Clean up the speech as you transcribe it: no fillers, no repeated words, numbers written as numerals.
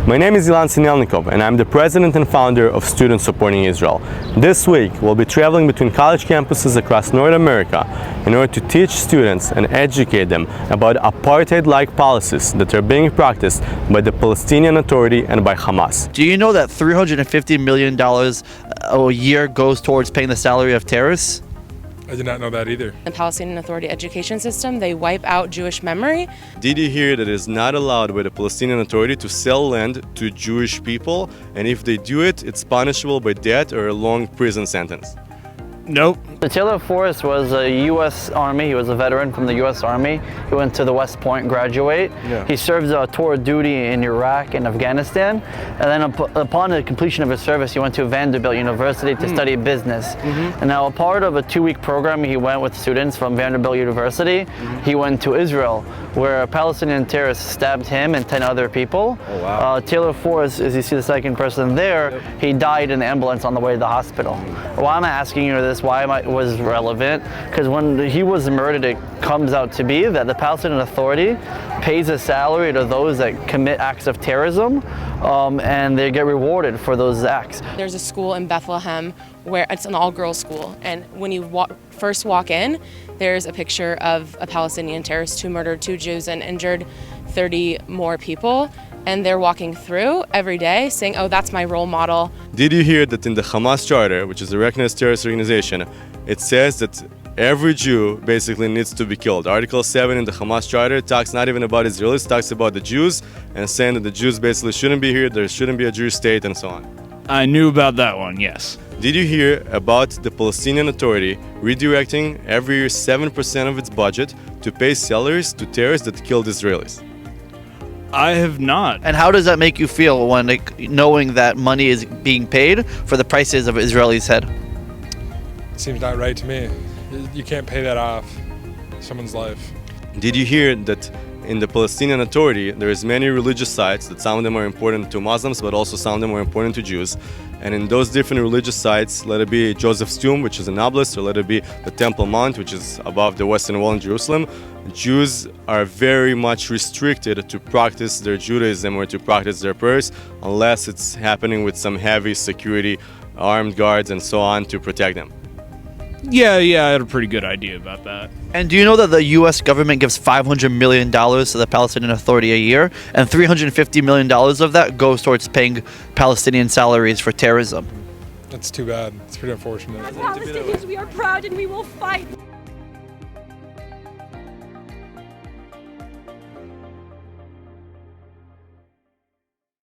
My name is Ilan Sinelnikov and I'm the president and founder of Students Supporting Israel. This week we'll be traveling between college campuses across North America in order to teach students and educate them about apartheid-like policies that are being practiced by the Palestinian Authority and by Hamas. Do you know that $350 million a year goes towards paying the salary of terrorists? I did not know that either. The Palestinian Authority education system, they wipe out Jewish memory. Did you hear that it is not allowed by the Palestinian Authority to sell land to Jewish people, and if they do it, it's punishable by death or a long prison sentence? Nope. Taylor Forrest was a U.S. Army. He was a veteran from the U.S. Army. He went to the West Point graduate. Yeah. He served a tour of duty in Iraq and Afghanistan. And then upon the completion of his service, he went to Vanderbilt University to study business. And now a part of a 2-week program, he went with students from Vanderbilt University. He went to Israel, where a Palestinian terrorist stabbed him and 10 other people. Oh, wow. Taylor Forrest, as you see the second person there, he died in the ambulance on the way to the hospital. Why am I asking you this? Why was relevant? Because when he was murdered, it comes out to be that the Palestinian Authority pays a salary to those that commit acts of terrorism, and they get rewarded for those acts. There's a school in Bethlehem where it's an all-girls school, and when you first walk in, there's a picture of a Palestinian terrorist who murdered 2 Jews and injured 30 more people. And they're walking through every day saying, oh, that's my role model. Did you hear that in the Hamas Charter, which is a recognized terrorist organization, it says that every Jew basically needs to be killed? Article 7 in the Hamas Charter talks not even about Israelis, talks about the Jews, and saying that the Jews basically shouldn't be here, there shouldn't be a Jewish state, and so on. I knew about that one, yes. Did you hear about the Palestinian Authority redirecting every year 7% of its budget to pay salaries to terrorists that killed Israelis? I have not. And how does that make you feel when knowing that money is being paid for the prices of Israelis' head? It seems not right to me. You can't pay that off someone's life. Did you hear that in the Palestinian Authority there is many religious sites, that some of them are important to Muslims but also some of them are important to Jews, and in those different religious sites, let it be Joseph's tomb, which is an obelisk, or let it be the Temple Mount, which is above the Western Wall in Jerusalem, Jews are very much restricted to practice their Judaism or to practice their prayers unless it's happening with some heavy security, armed guards and so on to protect them. Yeah, I had a pretty good idea about that. And do you know that the U.S. government gives $500 million to the Palestinian Authority a year, and $350 million of that goes towards paying Palestinian salaries for terrorism? That's too bad. It's pretty unfortunate. As Palestinians, we are proud and we will fight.